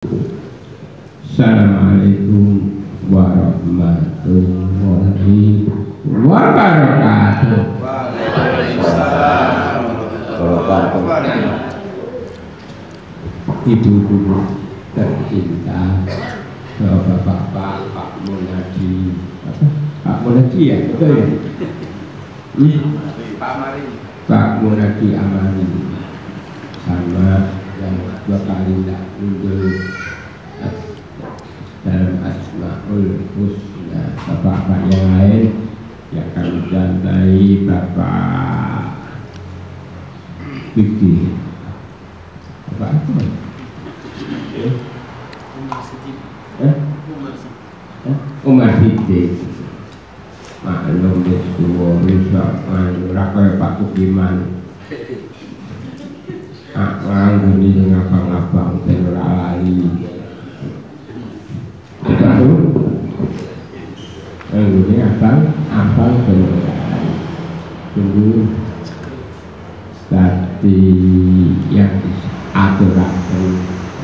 Assalamualaikum warahmatullahi wabarakatuh. Waalaikumsalam warahmatullahi wabarakatuh. Ibu-ibu tercinta, bapak-bapak, Pak Munadi, Pak Munadi ya, betul ya? Pak Munadi Amali sama yang dua kali tidak muncul dalam Asmaul Husna. Bapak-bapak yang lain yang kami cintai, Bapak Bikti, Bapak apa? Umar Siddiq. Maklum disuwun bisa rakyat Pak Kukiman. Nganggo ni ngabang-ngabang ben ora lali. Ini abang ben tunggu tadi yang diaturakan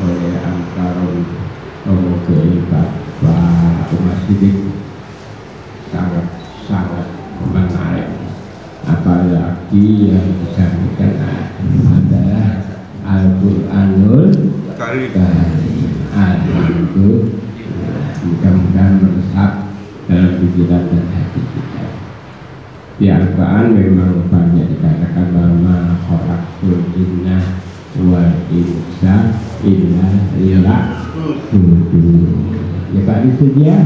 oleh antara Omoge Bapak Umar Siddiq sangat menarik. Apalagi yang disampaikan adalah Al-Quranul Karim. Mudah-mudahan meresap dalam pikiran dan hati kita. Di Al-Quran memang banyak dikatakan bahwa khalaqul jinna wal insa illa liya'budun. Ya Pak, itu dia.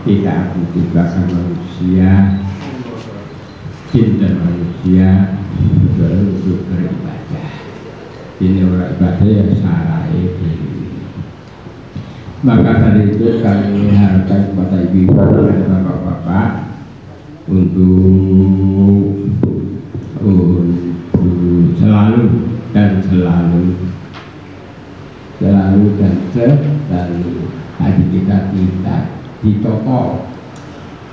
Kita akan diciptakan manusia, jin dan manusia untuk beribadah. Ini orang ibadah yang salah ini. Maka dari itu kami harapkan kepada ibu-ibu dan bapak-bapak untuk selalu hati kita ditokol.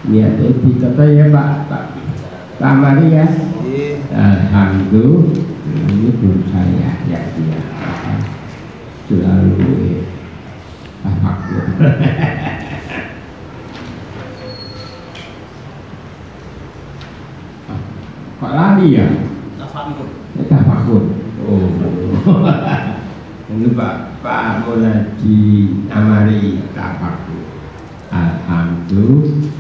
Niatnya ditokol ya Pak Amari ya. Alhamdulillah ini belum saya ya dia selalu tafakur. Kok lari ya? Tafakur. Oh. Ini Pak Munadi Amari tafakur. Alhamdulillah.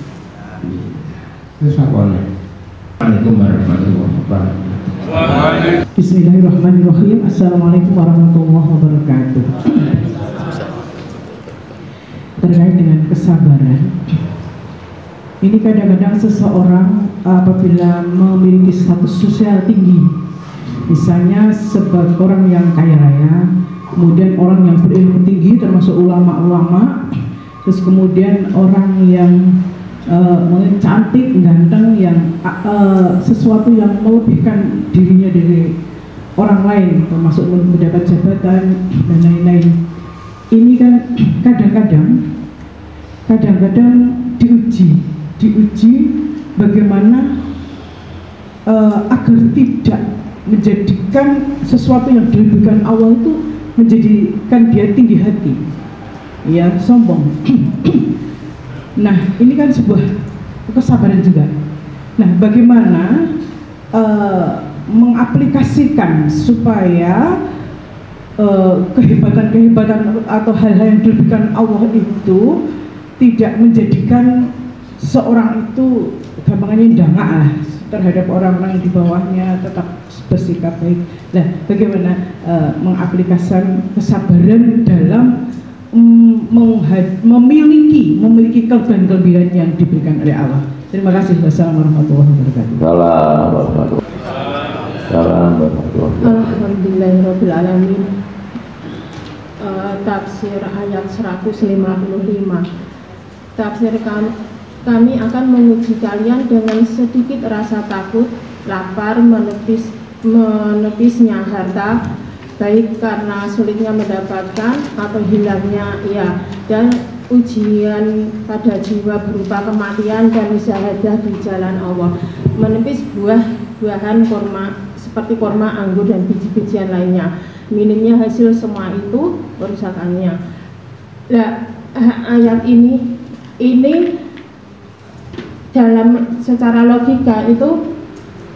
Terus apa nih? Assalamualaikum warahmatullahi wabarakatuh. Bismillahirrahmanirrahim. Assalamualaikum warahmatullahi wabarakatuh. Terkait dengan kesabaran, ini kadang-kadang seseorang apabila memiliki status sosial tinggi, misalnya sebagai orang yang kaya raya, kemudian orang yang berilmu tinggi termasuk ulama-ulama, terus kemudian orang yang cantik, ganteng, yang sesuatu yang melebihkan dirinya dari orang lain, termasuk mendapat jabatan dan lain-lain. Ini kan kadang-kadang diuji bagaimana agar tidak menjadikan sesuatu yang diberikan Allah itu menjadikan dia tinggi hati, ya sombong. Nah, ini kan sebuah kesabaran juga. Nah, bagaimana mengaplikasikan supaya kehebatan atau hal-hal yang diberikan Allah itu tidak menjadikan seorang itu gampangnya dangak lah terhadap orang-orang di bawahnya, tetap bersikap baik. Nah, bagaimana mengaplikasikan kesabaran dalam memiliki kelebihan yang diberikan oleh Allah. Terima kasih. Wassalamualaikum warahmatullahi wabarakatuh. Alhamdulillahirrabbilalamin. Tafsir ayat 155. Tafsir kami akan menguji kalian dengan sedikit rasa takut, lapar, menepisnya harta, baik karena sulitnya mendapatkan atau hilangnya ia, dan ujian pada jiwa berupa kematian dan musyahadah di jalan Allah, menepis buah-buahan korma seperti korma, anggur dan biji-bijian lainnya, minimnya hasil semua itu kerusakannya. Nah, ayat ini dalam secara logika itu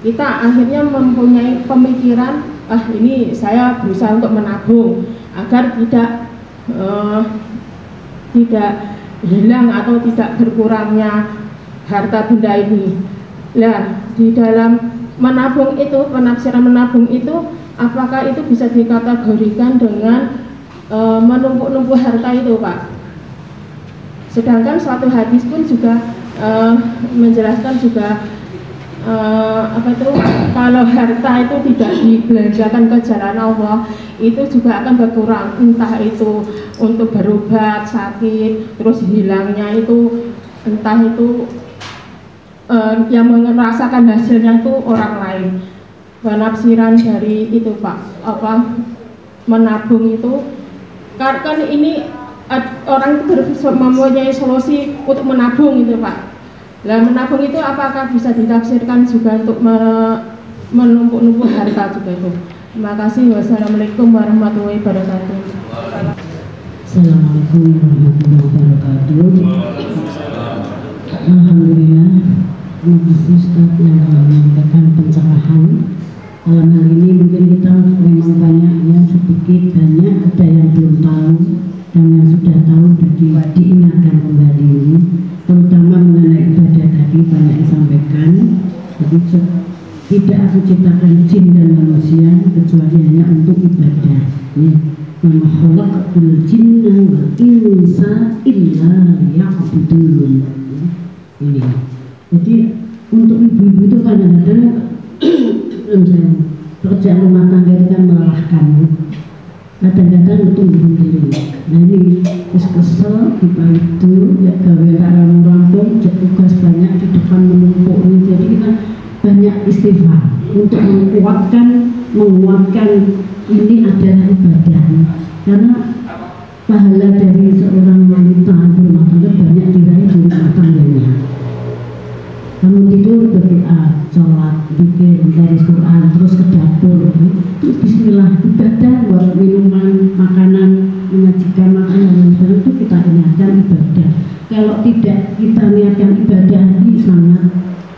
kita akhirnya mempunyai pemikiran, ini saya berusaha untuk menabung agar tidak hilang atau tidak berkurangnya harta benda ini. Nah, di dalam menabung itu, penafsiran menabung itu, apakah itu bisa dikategorikan dengan menumpuk-numpuk harta itu, Pak? Sedangkan suatu hadis pun juga menjelaskan juga kalau harta itu tidak dibelanjakan ke jalan Allah, itu juga akan berkurang, entah itu untuk berobat sakit, terus hilangnya itu entah itu yang merasakan hasilnya itu orang lain. Penafsiran dari itu, Pak, menabung itu kan ini orang mempunyai solusi untuk menabung itu, Pak. Nah, menabung itu apakah bisa ditafsirkan juga untuk menumpuk-numpuk harta juga itu? Terima kasih. Wassalamualaikum warahmatullahi wabarakatuh. Assalamualaikum warahmatullahi wabarakatuh. Alhamdulillah, terima kasih Ustaz yang menyampaikan pencerahan. Dalam hal ini mungkin kita memang banyak yang sedikit banyak ada yang belum tahu dan yang sudah tahu jadi diingatkan kembali ini, terutama mengenai ibadah tadi banyak disampaikan. Jadi tidak aku ciptakan jin dan manusia kecuali hanya untuk ibadah. Wa khalaqtul jinna wal insa illa liya'budun. Ini. Jadi untuk ibu-ibu itu kadang-kadang pekerjaan rumah tangga itu kan melelahkan. Kadang-kadang itu sendiri. Nah ini kesel kita itu ya gawe rampung tugas banyak di depan menumpuk ini. Jadi kita banyak istighfar untuk menguatkan ini adalah ibadah, karena pahala dari seorang wanita berumah tangga banyak diraih di rumah tangganya. Kamu tidur berdoa, sholat, zikir, baca Quran, terus ke dapur, terus Bismillah, ibadah buat minuman, makanan, menyajikan makanan, dan itu kita niatkan ibadah. Kalau tidak kita niatkan ibadah ini sangat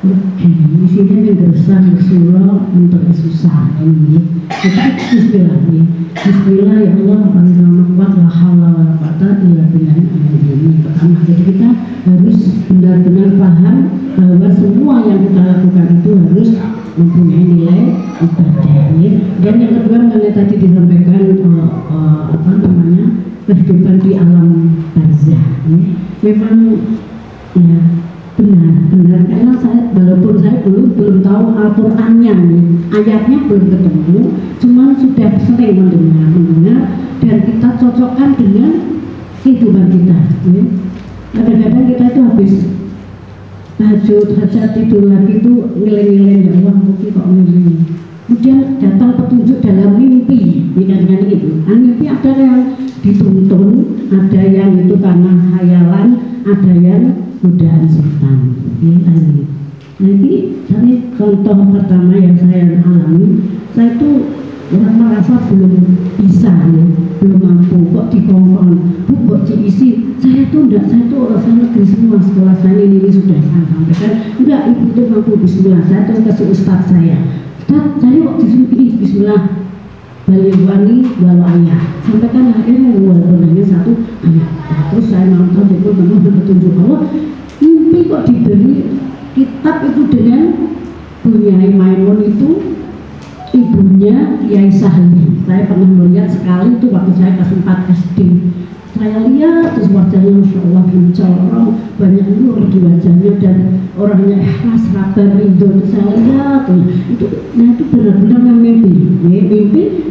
di sini menggersah Rasulullah untuk susah ini. Kita Bismillah nih, Bismillah ya Allah, paling kuat la haula wala quwata illa billah ini. Pertama, jadi kita harus benar-benar paham bahwa semua yang kita lakukan itu harus mempunyai nilai ibadahnya. Dan yang kedua mengenai tadi disampaikan kehidupan di alam barzah, memang ya benar karena walaupun saya belum tahu Al-Qur'annya ayatnya belum ketemu, cuma sudah sering mendengar dan kita cocokkan dengan kehidupan kita. Kadang-kadang kita itu habis tahajud, hajat tidur lagi itu ngeleng-ngeleng, ya Allah mungkin kok ngeleng. Kemudian datang petunjuk dalam mimpi, dengan itu. Mimpi ada yang dituntun, ada yang itu karena khayalan, ada yang godaan setan. Nah ini contoh pertama yang saya alami. Saya itu merasa belum bisa, belum mampu, kok dikongkong, Bu, kok diisi. Saya tuh enggak, saya tuh orang negeri semua, sekolah saya ini sudah saya sampaikan. Enggak, ibu itu mampu, Bismillah. Saya terus kasih ustaz saya, Ustaz, saya kok disuruh Bismillah, baliwani walau ayah. Sampaikan akhirnya walaupun satu ayat. Terus saya nonton itu benar-benar petunjuk Allah. Mimpi kok diberi kitab itu dengan Bunyai Maimun itu ibunya Kiai Sahli. Saya pernah melihat sekali itu waktu saya kelas 4 SD. Saya lihat terus wajahnya Masya Allah mencorong, banyak nur di wajahnya dan orangnya ikhlas, sabar, ridho. Saya lihat itu, nah itu benar-benar mimpi.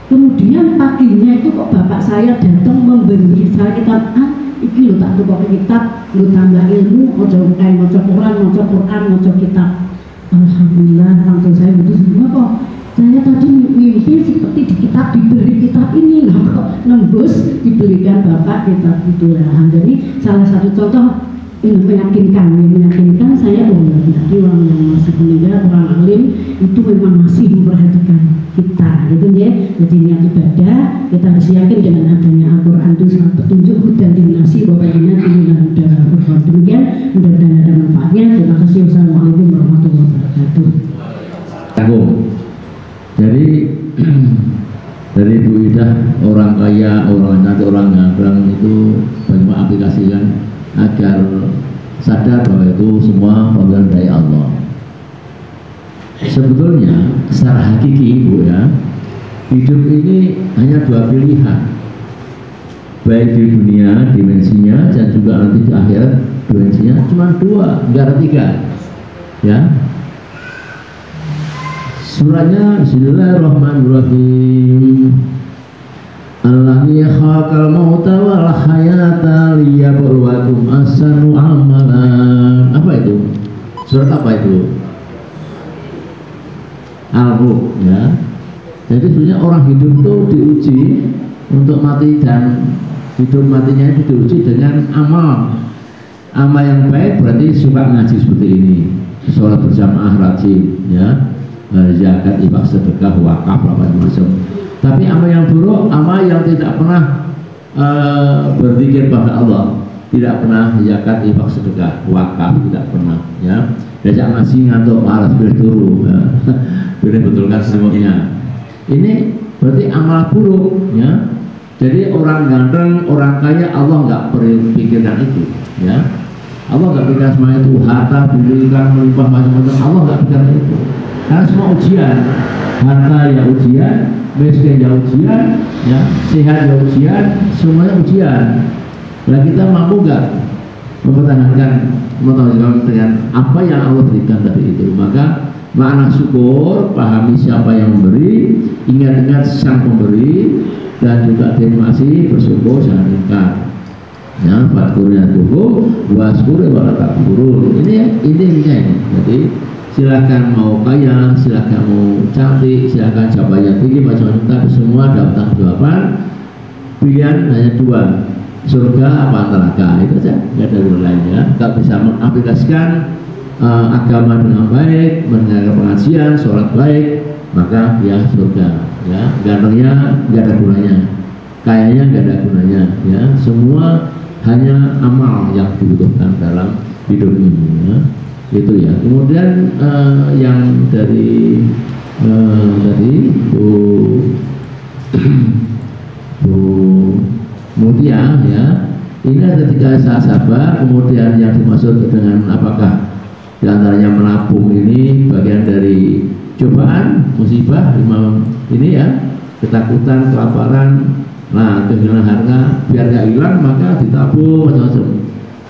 Kemudian paginya itu kok bapak saya datang memberi saya kitab, iki lo tak tukok kitab, lo tambah ilmu, ojo Quran, ojo kitab. Alhamdulillah, langsung saya betul semua kok. Saya tadi mimpi seperti di kitab, diberi kitab ini, kok nembus diberikan bapak kitab itu. Alhamdulillah, salah satu contoh ini meyakinkan saya berarti orang yang masih meninggal, orang alim itu memang masih memperhatikan kita, gitu ya. Jadi niat ibadah kita harus yakin dengan adanya Al-Quran itu sangat petunjuk nanti orang nganggrang itu bagaimana aplikasikan agar sadar bahwa itu semua pemberian dari Allah. Sebetulnya secara hakiki Ibu ya, hidup ini hanya dua pilihan, baik di dunia dimensinya dan juga nanti di akhirat dimensinya cuma dua, nggak ada tiga ya. Surahnya Bismillahirrahmanirrahim. Allazi khalaqal mauta wal hayata liyabluwakum ahsanu amalan. Apa itu? Surat apa itu? Al-Ruh ya. Jadi sebenarnya orang hidup itu diuji untuk mati, dan hidup matinya itu diuji dengan amal. Amal yang baik berarti suka ngaji seperti ini, sholat berjamaah rajin ya, zakat, infak, sedekah, wakaf, apa macam. Tapi amal yang buruk, amal yang tidak pernah berzikir pada Allah, tidak pernah zakat, infak, sedekah, wakaf, tidak pernah ya. Diajak ngaji ngantuk, malas, boleh turu ya. Boleh betulkan semuanya. Ini berarti amal buruk ya. Jadi orang ganteng, orang kaya, Allah nggak perlu pikirkan itu ya. Allah nggak pikirkan semua itu, harta, pendidikan, melimpah, macam-macam. Allah nggak pikirkan itu. Karena semua ujian, harta ya ujian, miskin ya ujian, ya sehat ya ujian, semuanya ujian. Nah kita mampu nggak mempertahankan dengan apa yang Allah berikan tadi itu? Maka makna syukur, pahami siapa yang memberi, ingat-ingat sang pemberi, dan juga terima kasih, bersyukur, jangan ingkar. Ya, fatkurnya tubuh, waskuri walatakfurun. Ini intinya ini. Jadi silahkan mau kaya, silahkan mau cantik, silahkan jabatan tinggi, macam-macam, tapi semua dapat jawaban. Pilihan hanya dua, surga apa neraka, itu saja, nggak ada yang lainnya. Kalau bisa mengaplikasikan agama dengan baik, mendengar pengajian, sholat baik, maka ya surga. Ya, gantengnya nggak ada gunanya, kayanya nggak ada gunanya. Ya, semua hanya amal yang dibutuhkan dalam hidup ini. Ya. Itu ya. Kemudian yang dari tadi Bu Mutia ya, ini ada 3 sahabat. Kemudian yang dimaksud dengan apakah diantaranya menabung ini bagian dari cobaan, musibah, ini ya, ketakutan, kelaparan, nah kehilangan harta, biar gak hilang maka ditabung macam-macam.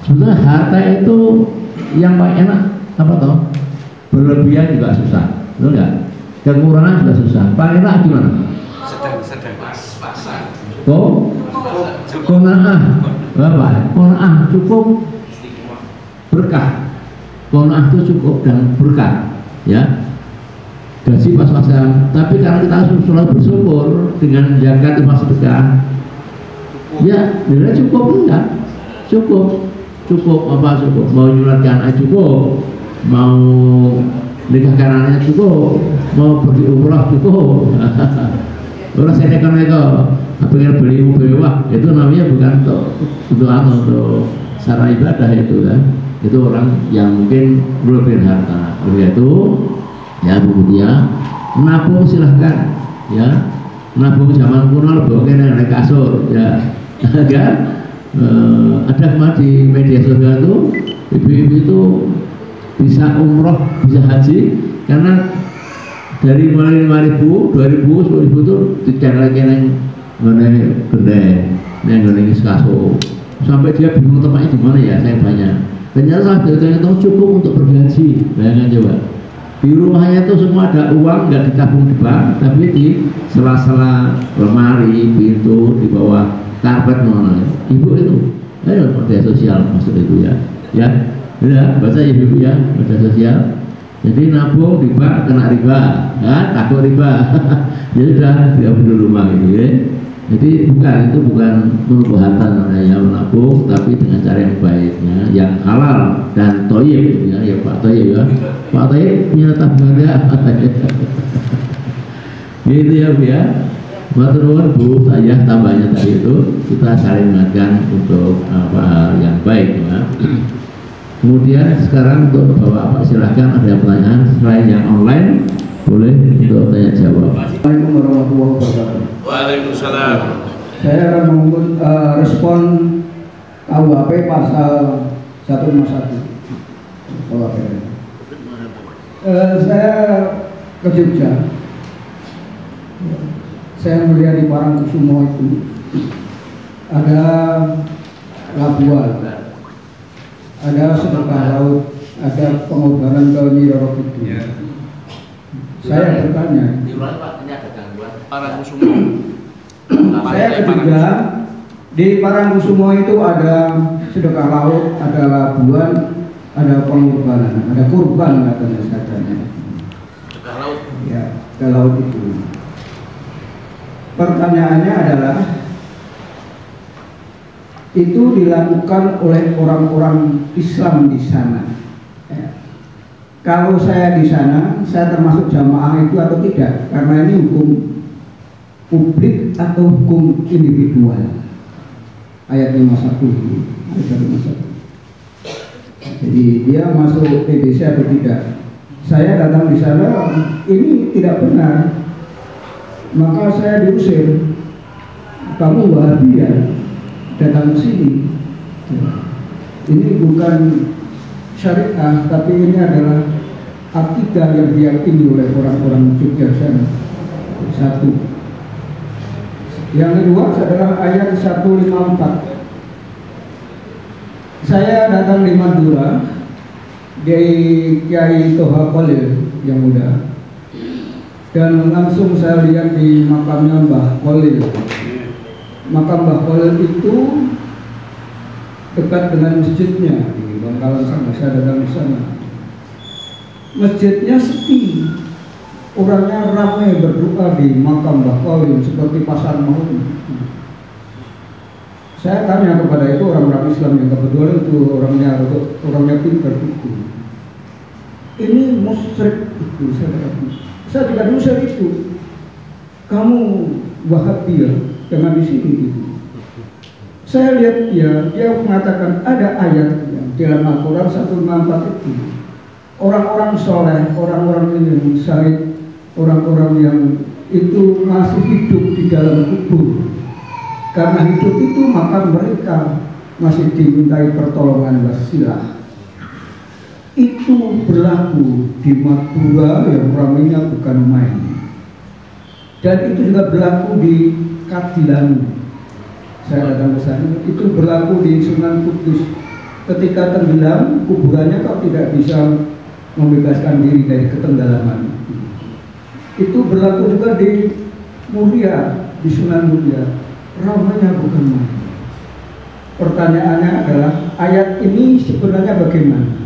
Sebenarnya harta itu yang paling enak apa toh? Berlebihan juga susah, betul nggak? Kekurangan juga susah. Paling enak gimana? Sedang pas-pasan. Qanaah, berapa? Qanaah cukup, berkah. Qanaah itu cukup dan berkah, ya. Gaji pas-pasan. Tapi karena kita harus selalu bersyukur dengan zakat, infak, sedekah, ya, nilai cukup enggak? Cukup apa cukup? Mau nyulatkan anak cukup, mau nikahkan anaknya cukup, mau pergi umrah cukup. Orang saya pengen beli mobil mewah, itu namanya bukan untuk sarana ibadah itu kan. Itu orang yang mungkin berlebihan harta. Oleh itu ya Bu Mutia, menabung silahkan ya. Menabung zaman kuno lebih naik kasur ya. Kan? Ada kemarin di media sosial itu ibu-ibu itu bisa umroh, bisa haji karena dari mulai 5.000, 2.000, 10.000 itu dikenal-kenal mengenai gede, mengenai kasur, sampai dia bingung tempatnya di mana ya, saya banyak. Ternyata itu cukup untuk bergaji, bayangkan coba. Di rumahnya itu semua ada uang, nggak ditabung di bank, tapi di sela-sela lemari, pintu, di bawah karpet mana. Ibu itu, ayo media sosial maksud itu ya, baca ya ibu ya, media sosial. Jadi nabung di bank kena riba, ya, takut riba. Jadi sudah tidak perlu rumah gitu ya. Jadi itu bukan menubuhatan namanya menabung, tapi dengan cara yang baiknya, yang halal dan toyib ya, ya Pak Toyib ya. Pak Toyib punya tabungan ya. Gitu ya Bu ya. Matur Bu, saya tambahnya tadi itu kita saling mengingatkan untuk apa yang baik ya. Kemudian sekarang untuk Bapak silahkan ada pertanyaan selain yang online, boleh untuk tanya jawab. Assalamualaikum warahmatullahi wabarakatuh. Waalaikumsalam. Saya akan respon KUHP pasal 151 KUHP. Saya ke Jogja. Saya melihat di Parangkusumo itu ada labuan, ada sedekah laut, ada pengorbanan ke Nyi Roro Kidul. Saya bertanya, saya ketiga di Parangkusumo itu ada sedekah laut, ada labuan, ada pengorbanan, ada kurban katanya. Sedekah laut. Ya, ke laut itu. Pertanyaannya adalah itu dilakukan oleh orang-orang Islam di sana. Ya. Kalau saya di sana, saya termasuk jamaah itu atau tidak? Karena ini hukum publik atau hukum individual. Ayat 51 itu. Ayat 51. Jadi dia masuk PBC atau tidak? Saya datang di sana, ini tidak benar. Maka saya diusir. Kamu Wahabi ya, datang ke sini. Ini bukan syariah, tapi ini adalah akidah yang diyakini oleh orang-orang Jogja sana. Satu. Yang kedua adalah ayat 154. Saya datang di Madura di Kiai Toha Khalil yang muda. Dan langsung saya lihat di makamnya Mbah Khalil. Makam Mbah Khalil itu dekat dengan masjidnya di Bangkalan sana. Saya datang di sana. Masjidnya sepi, orangnya ramai berdoa di makam Mbah Khalil seperti pasar malam. Saya tanya kepada itu orang-orang Islam yang kebetulan itu orangnya pintar itu. Ini musyrik itu saya katakan. Saya juga dosa itu. Kamu Wahabi ya, jangan di sini gitu. Saya lihat dia mengatakan ada ayat dalam Al-Quran 154 itu. Orang-orang soleh, orang-orang yang syahid, orang-orang yang itu masih hidup di dalam kubur. Karena hidup itu maka mereka masih dimintai pertolongan wasilah. Itu berlaku di Madura yang ramainya bukan main. Dan itu juga berlaku di Kadilan. Saya datang ke sana. Itu berlaku di Sunan Kudus. Ketika tenggelam, kuburannya kok tidak bisa membebaskan diri dari ketenggalaman. Itu berlaku juga di Muria, di Sunan Muria. Ramainya bukan main. Pertanyaannya adalah ayat ini sebenarnya bagaimana?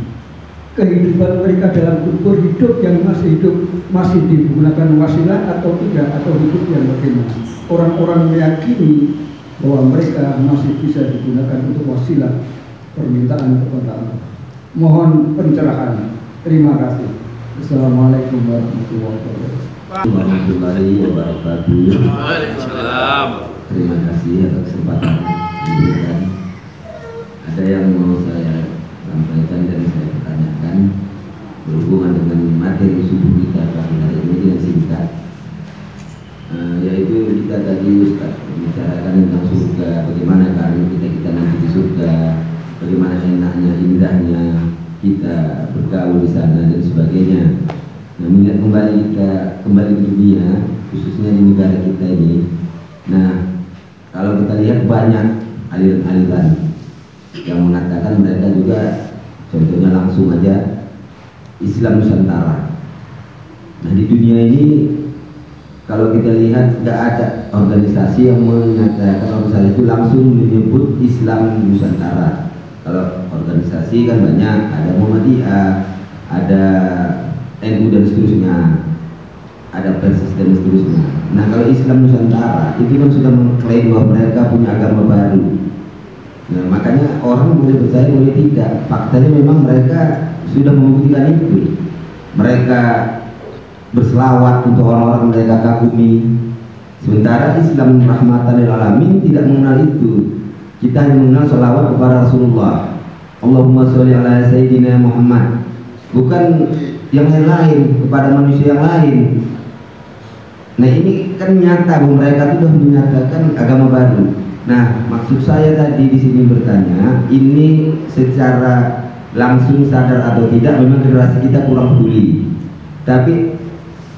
Kehidupan mereka dalam kubur, hidup yang masih hidup masih digunakan wasilah atau tidak, atau hidup yang bagaimana? Orang-orang meyakini bahwa mereka masih bisa digunakan untuk wasilah permintaan kepada Allah. Mohon pencerahan. Terima kasih. Assalamualaikum warahmatullahi wabarakatuh. Waalaikumsalam. Terima kasih atas kesempatan diberikan. Ada yang mau saya sampaikan dan saya pertanyakan berhubungan dengan materi subuh kita pada hari ini dengan singkat, yaitu kita tadi Ustaz membicarakan tentang surga, bagaimana keadaan kita nanti di surga, bagaimana enaknya, indahnya kita bergaul di sana dan sebagainya. Nah, mengingat kembali ke dunia, khususnya di negara kita ini. Nah, kalau kita lihat banyak aliran-aliran yang mengatakan mereka juga, contohnya langsung aja Islam Nusantara. Nah, di dunia ini kalau kita lihat tidak ada organisasi yang menyatakan organisasi itu langsung menyebut Islam Nusantara. Kalau organisasi kan banyak, ada Muhammadiyah, ada NU dan seterusnya, ada Persis dan seterusnya. Nah, kalau Islam Nusantara itu kan sudah mengklaim bahwa mereka punya agama baru. Nah, makanya orang boleh percaya boleh tidak. Faktanya memang mereka sudah membuktikan itu. Mereka berselawat untuk orang-orang mereka kagumi. Sementara Islam rahmatan lil alamin tidak mengenal itu. Kita hanya mengenal selawat kepada Rasulullah. Allahumma sholli ala sayyidina Muhammad. Bukan yang lain kepada manusia yang lain. Nah ini kan nyata bahwa mereka sudah menyatakan agama baru. Nah maksud saya tadi di sini bertanya, ini secara langsung sadar atau tidak memang generasi kita kurang peduli. Tapi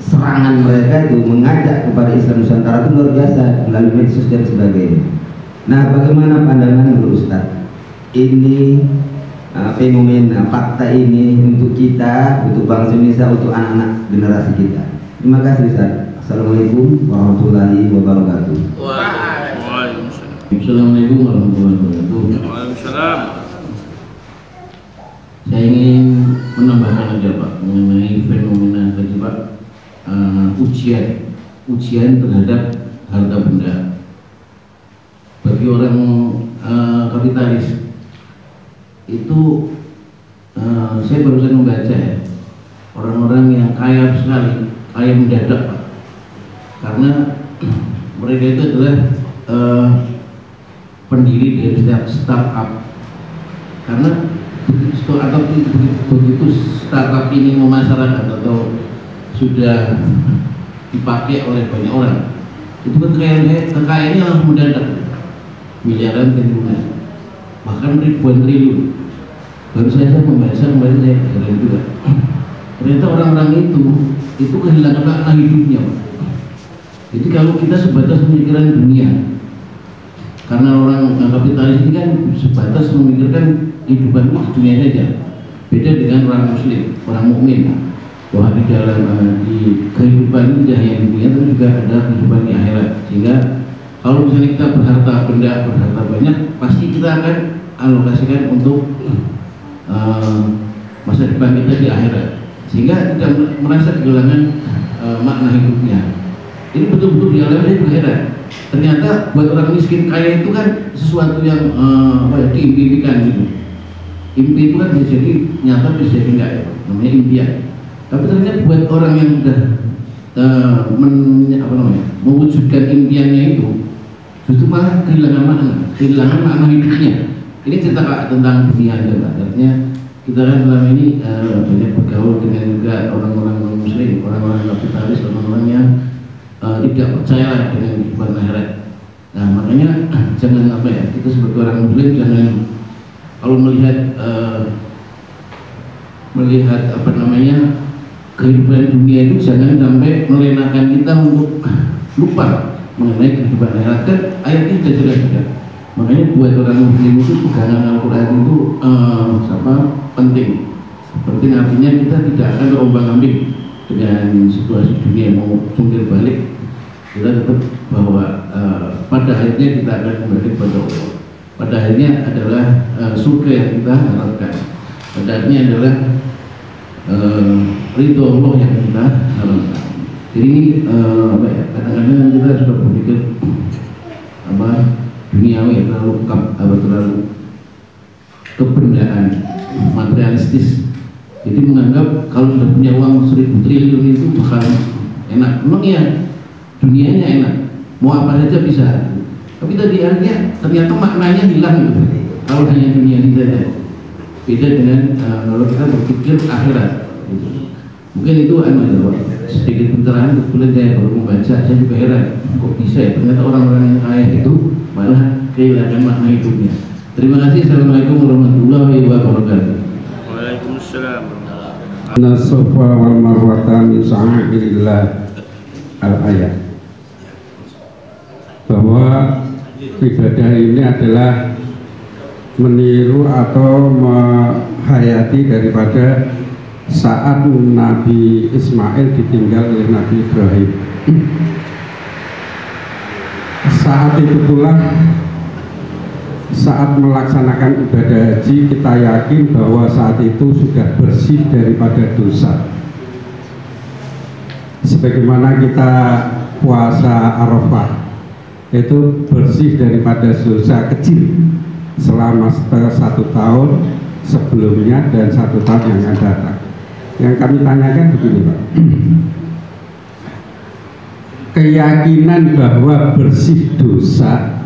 serangan mereka itu mengajak kepada Islam Nusantara itu luar biasa melalui medsos dan sebagainya. Nah bagaimana pandangan menurut Ustaz? Ini fenomena fakta ini untuk kita, untuk bangsa Indonesia, untuk anak-anak generasi kita. Terima kasih Ustaz. Assalamualaikum warahmatullahi wabarakatuh. Waalaikumsalam. Assalamualaikum warahmatullahi wabarakatuh. Waalaikumsalam. Saya ingin menambahkan aja Pak mengenai fenomena tadi Pak, ujian terhadap harta benda bagi orang kapitalis itu. Saya barusan membaca ya, orang-orang yang kaya sekali, kaya mendadak Pak, karena mereka itu adalah pendiri dari setiap startup. Karena begitu startup ini memasyarakat atau sudah dipakai oleh banyak orang, itu kekayaannya langsung mendadak, miliaran triliunan, bahkan ribuan triliun. Baru saya membaca kemarin, saya heran juga. Ternyata orang-orang itu kehilangan makna hidupnya Pak. Jadi kalau kita sebatas memikirkan dunia, karena orang kapitalis ini kan sebatas memikirkan kehidupan di dunia saja. Beda dengan orang muslim, orang mukmin, bahwa di dalam di kehidupan ini tidak hanya dunia, tapi juga ada kehidupan di akhirat. Sehingga kalau misalnya kita berharta benda, berharta banyak, pasti kita akan alokasikan untuk masa depan kita di akhirat, sehingga tidak merasa kehilangan makna hidupnya. Ini betul-betul dialami, saya juga heran. Ternyata buat orang miskin kaya itu kan sesuatu yang diimpikan gitu. Impi itu kan bisa jadi nyata, bisa jadi enggak ya, namanya impian. Tapi ternyata buat orang yang sudah mewujudkan impiannya itu, justru malah kehilangan makna hidupnya. Ini cerita tentang dunia aja Pak. Artinya kita kan selama ini banyak bergaul dengan juga orang-orang muslim, orang-orang kapitalis, orang-orang yang tidak percaya dengan kehidupan akhirat. Nah makanya jangan kita sebagai orang muslim jangan kalau melihat kehidupan dunia itu jangan sampai melenakan kita untuk lupa mengenai kehidupan akhirat. Kan ayatnya sudah jelas. Makanya buat orang muslim itu pegangan Al-Quran itu penting. Penting artinya kita tidak akan terombang-ambing dengan situasi dunia mau jungkir balik. Kita tetap bahwa pada akhirnya kita akan kembali kepada Allah. Pada akhirnya adalah surga yang kita harapkan. Pada akhirnya adalah ridho Allah yang kita harapkan. Jadi ini kadang-kadang kita sudah berpikir duniawi, terlalu kebendaan, materialistis. Jadi menganggap kalau sudah punya uang 1000 triliun itu bakal enak. Memang ya dunianya enak, mau apa saja bisa. Tapi tadi akhirnya ternyata maknanya hilang gitu. Kalau hanya dunia ini saja. Beda dengan kalau kita berpikir akhirat. Gitu. Mungkin itu sedikit pencerahan. Kebetulan saya baru membaca, saya juga heran kok bisa ya ternyata orang-orang yang kaya itu malah kehilangan makna hidupnya. Terima kasih. Assalamualaikum warahmatullahi wabarakatuh. Waalaikumsalam. Nasofa wal marwata min sa'airillah al-ayat, bahwa ibadah ini adalah meniru atau menghayati daripada saat Nabi Ismail ditinggal oleh Nabi Ibrahim. Saat itu pula saat melaksanakan ibadah haji kita yakin bahwa saat itu sudah bersih daripada dosa. Sebagaimana kita puasa Arafah itu bersih daripada dosa kecil selama 1 tahun sebelumnya dan 1 tahun yang akan datang. Yang kami tanyakan begini Pak, keyakinan bahwa bersih dosa,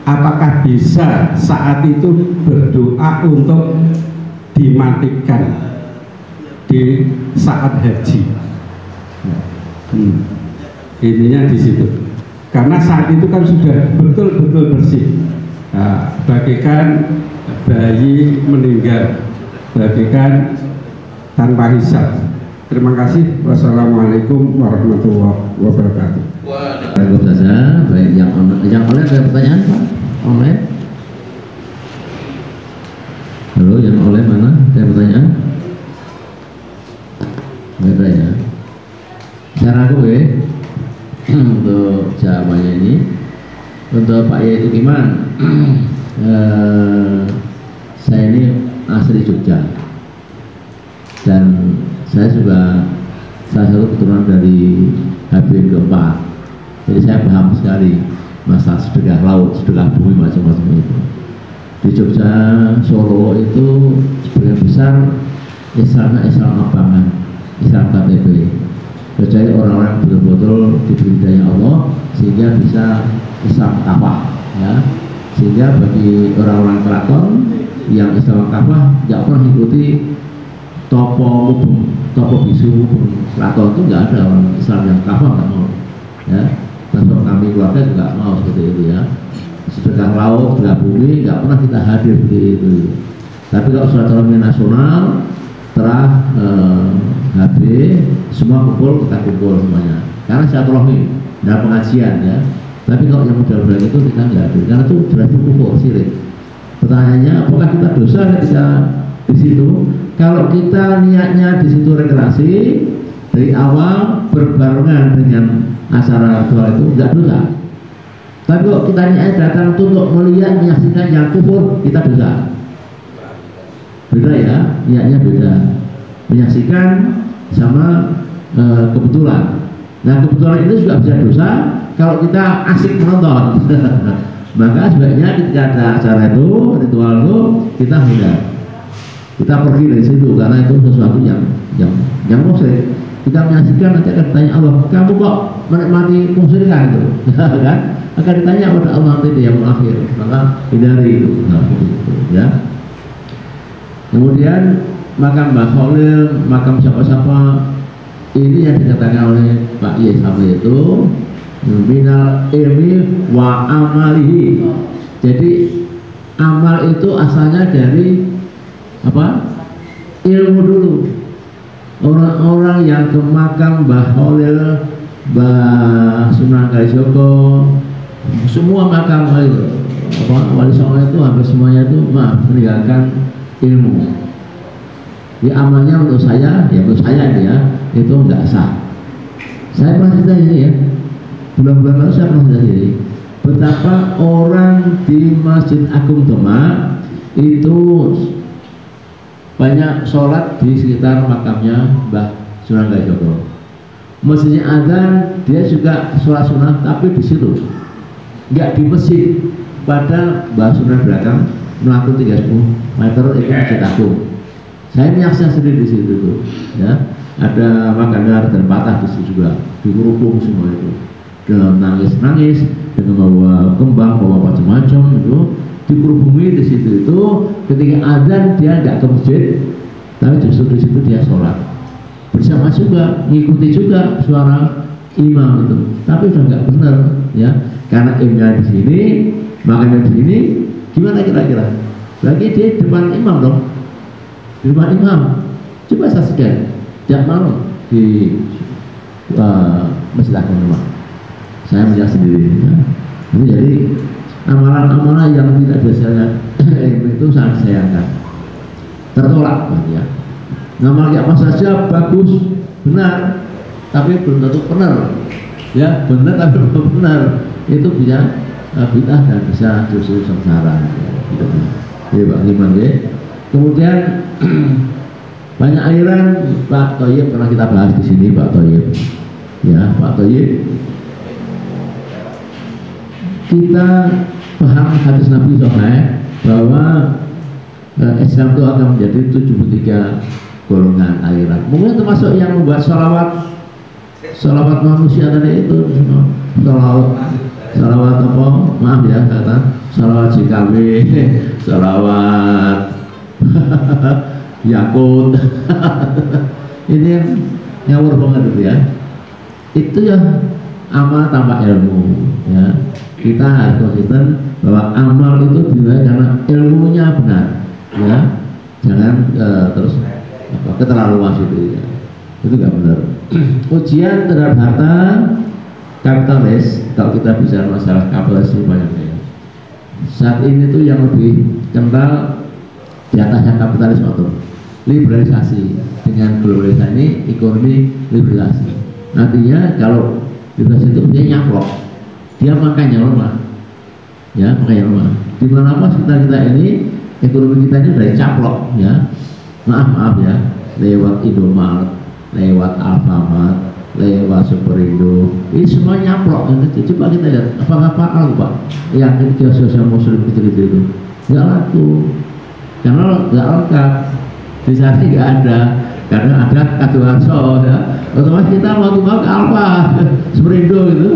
apakah bisa saat itu berdoa untuk dimatikan di saat haji? Intinya di situ. Karena saat itu kan sudah betul-betul bersih. Bagikan bayi meninggal, bagikan tanpa hisab. Terima kasih. Wassalamualaikum warahmatullahi wabarakatuh. Cukup saja. Baik, yang online ada pertanyaan Pak? Online? Halo, yang online mana? Ada pertanyaan? Nggak ada ya? Saya rangkum ya untuk jawabannya ini. Untuk Pak Yaitu Iman, saya ini asli Jogja dan saya juga salah satu keturunan dari Habib keempat. Jadi saya paham sekali masalah sedekah laut, sedekah bumi, macam-macam itu. Di Jogja, Solo itu sebagian besar Islam abangan, Islam KTP. Kecuali orang-orang betul-betul diberi hidayah Allah sehingga bisa Islam kafah, ya. Sehingga bagi orang-orang keraton yang Islam kafah tidak pernah ikuti topo bisu keraton, itu nggak ada orang Islam yang kafah, nggak mau, ya. Termasuk kami keluarga juga mau seperti itu, ya. Sedekah laut, sedekah bumi nggak pernah kita hadir seperti itu. Tapi kalau silaturahmi nasional setelah HB semua kumpul, kita kumpul semuanya karena silaturahmi dan pengajian, ya. Tapi kalau yang model-model itu kita nggak ada karena itu jelas kufur, syirik. Pertanyaannya, apakah kita dosa ketika di situ? Kalau kita niatnya di situ rekreasi dari awal berbarengan dengan acara ritual itu nggak dosa. Tapi kalau kita niatnya datang untuk melihat, menyaksikan yang kufur, kita dosa. Beda ya, niatnya beda. Menyaksikan sama kebetulan. Nah, kebetulan itu juga bisa dosa kalau kita asik menonton. Maka sebaiknya ketika ada acara itu, ritual itu, kita hindar. Kita pergi dari situ karena itu sesuatu yang musyrik. Kita menyaksikan, nanti akan ditanya Allah, kamu kok menikmati kemusyrikan itu? Kan? Akan ditanya pada Allah nanti di yang akhir. Maka hindari itu. Nah, itu, ya. Kemudian makam Mbah Khalil, makam siapa-siapa, ini yang dikatakan oleh Pak Yai Samil itu minal ilmi wa amalihi. Jadi amal itu asalnya dari apa? Ilmu dulu. Orang-orang yang ke makam Mbah Khalil, Mbah Sunan Kalijogo, semua makam itu, Wali Songo itu hampir semuanya itu meninggalkan ilmu. Di amalnya menurut saya, ya menurut saya ini ya, itu enggak sah. Saya pernah cerita ini ya, bulan-bulan lalu saya pernah cerita ini betapa orang di Masjid Agung Demak itu banyak sholat di sekitar makamnya Mbah Sunan Kalijogo. Masjidnya azan, dia juga sholat sunnah, tapi di situ, enggak di masjid. Pada Mbah Sunan belakang melakukan 30 meter itu Masjid Agung. Saya menyaksikan sendiri di situ tuh, ya. Ada makanan dan patah di situ juga, dikerubung semua itu, dengan nangis-nangis, dengan bawa kembang, bawa macam-macam itu, dikerubungi di situ itu. Ketika azan dia nggak ke masjid, tapi justru di situ dia sholat bersama juga, mengikuti juga suara imam itu. Tapi udah nggak benar, ya, karena imamnya di sini, makanya di sini, gimana kira-kira? Lagi di depan imam dong. Di rumah imam, coba saksikan jam malam di Masjid Agung Demak. Saya melihat sendiri, ya. Jadi amalan-amalan yang tidak biasanya itu sangat sayangkan, tertolak, ya. Ngamal apa saja bagus, benar, tapi belum tentu benar, ya. Benar tapi belum benar, itu bisa bid'ah dan bisa justru sengsara, gitu. Jadi Pak Iman, ya. Kemudian banyak aliran Pak Thoyib pernah kita bahas di sini, Pak Thoyib, ya. Pak Thoyib, kita paham hadis Nabi Sahih bahwa Islam itu akan menjadi 73 golongan aliran. Mungkin termasuk yang membuat sholawat manusia tadi itu, sholawat apa? Maaf ya, kata sholawat JKW, sholawat Yakut. Ini yang ngawur banget itu, ya. Itu yang amal tanpa ilmu, ya. Kita harus konsisten bahwa amal itu dinilai karena ilmunya benar, ya. Jangan terus keterlaluan itu, ya. Itu nggak benar. Ujian terhadap harta kapitalis, kalau kita bicara masalah kapitalis banyaknya. Saat ini tuh yang lebih kental di atasnya kapitalisme atau liberalisasi. Dengan globalisasi ini ekonomi liberalisasi. Artinya kalau liberalisasi itu dia nyaplok, dia makanya lemah, ya makanya lemah. Di mana sekitar kita ini ekonomi kita ini udah caplok, ya. Maaf ya, lewat Indomaret, lewat Alfamart, lewat Superindo, ini semua nyaplok. Coba kita lihat apakah pakal Pak yang kios-kios muslim itu nggak laku karena nggak lengkap, di sana nggak ada, karena ada Kaduarso, ya. Otomatis kita mau ke Alfa, Superindo gitu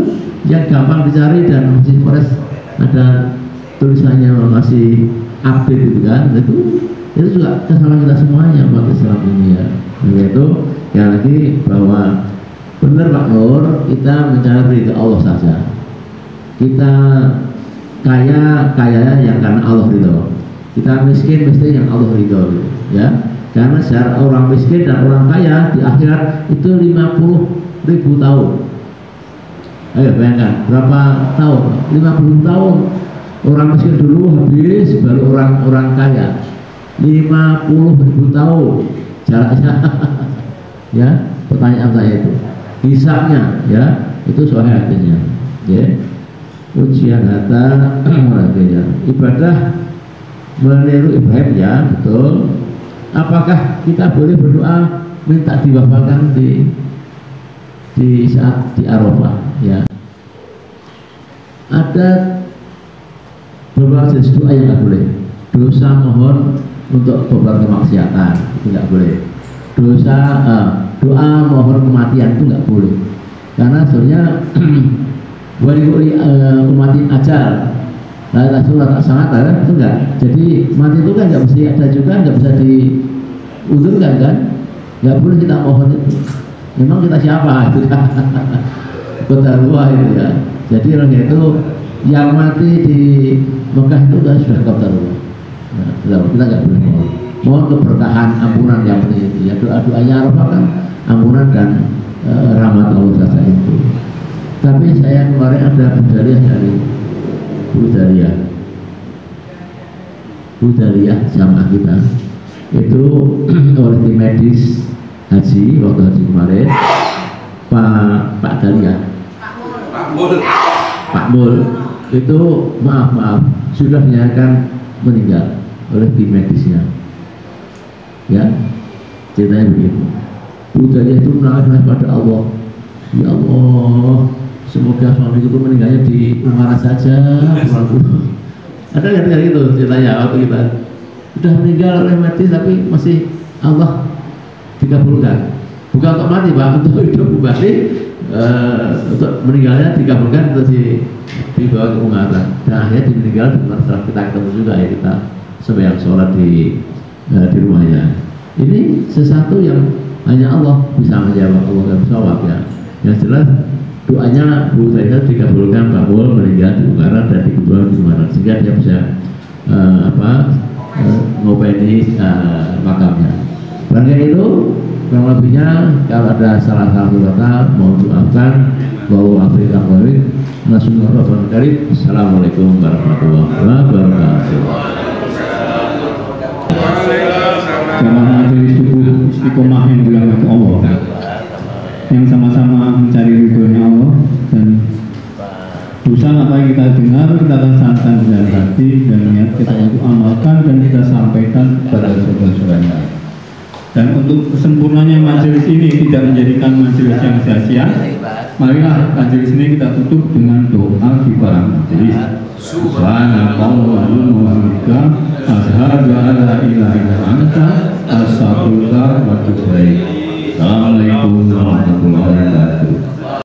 yang gampang dicari dan masih fresh, ada tulisannya masih update gitu kan. Itu juga kesalahan kita semuanya umat Islam ini, ya. Yaitu yang lagi bahwa benar Pak Nur, kita mencari ridho Allah saja. Kita kaya yang karena Allah ridho. Kita miskin yang Allah ridho, ya. Karena secara orang miskin dan orang kaya di akhirat itu 50.000 tahun. Ayo bayangkan berapa tahun? 50 tahun. Orang miskin dulu habis, baru orang kaya 50.000 tahun jaraknya. Ya, pertanyaan saya itu hisabnya, ya, itu soal hatinya, ya. Ujian harta ibadah meniru Ibrahim, ya, betul. Apakah kita boleh berdoa minta diwafakan di saat di Arafah, ya? Ada beberapa jenis doa yang nggak boleh. Dosa mohon untuk beberapa kemaksiatan itu nggak boleh. Doa mohon kematian itu nggak boleh. Karena sebenarnya wali umatin ajar, tak sangat itu enggak. Jadi mati itu kan nggak mesti ada juga, nggak bisa diundurkan kan? Nggak boleh kita mohon itu. Memang kita siapa itu kan? Kota luar itu, ya. Jadi orang itu yang mati di Mekah itu sudah kota luar. Nah, kita nggak boleh mohon keberkahan, ampunan yang penting itu, ya. Doanya Arafah kan ampunan dan rahmat Allah saja itu. Tapi saya kemarin ada Budariah jamaah kita itu oleh tim medis haji waktu haji kemarin, Pak Dalia, Pak Mul itu maaf sudah dinyatakan meninggal oleh tim medisnya, ya. Ceritanya begitu. Budaya itu menangis pada Allah, ya Allah, semoga suami itu meninggalnya di Umara saja. Ada yang itu ceritanya waktu kita sudah meninggal oleh mati tapi masih Allah dikabulkan, bukan untuk mati Pak, untuk hidup kembali, untuk meninggalnya dikabulkan, untuk dibawa ke Umara dan akhirnya meninggal setelah kita ketemu juga, ya, kita sembahyang sholat di rumahnya. Ini sesuatu yang hanya Allah bisa menjawab, Allah dan sholat, ya. Yang jelas doanya Bu Taida dikabulkan, Pak Mul meninggal di Umara dan dikubur di Umara sehingga dia bisa ngopeni makamnya. Bangga itu kurang lebihnya, kalau ada salah-salah kata mohon dimaafkan. Bahwa Afrika Barik Nasional Karib. Assalamualaikum warahmatullahi wabarakatuh. Jamaah majelis subuh istiqomah yang dirahmati Allah, yang sama-sama mencari ridhonya Allah, dan urusan apa yang kita dengar kita akan santan dengan hati dan niat kita untuk amalkan dan kita sampaikan kepada saudara-saudaranya. Dan untuk kesempurnanya majelis ini tidak menjadikan majelis yang sia-sia, marilah majelis ini kita tutup dengan doa kifarat majelis. Subhanallahumma wa bihamdika asyhadu an la ilaha illa anta astaghfiruka wa atubu ilaik. Assalamualaikum warahmatullahi wabarakatuh.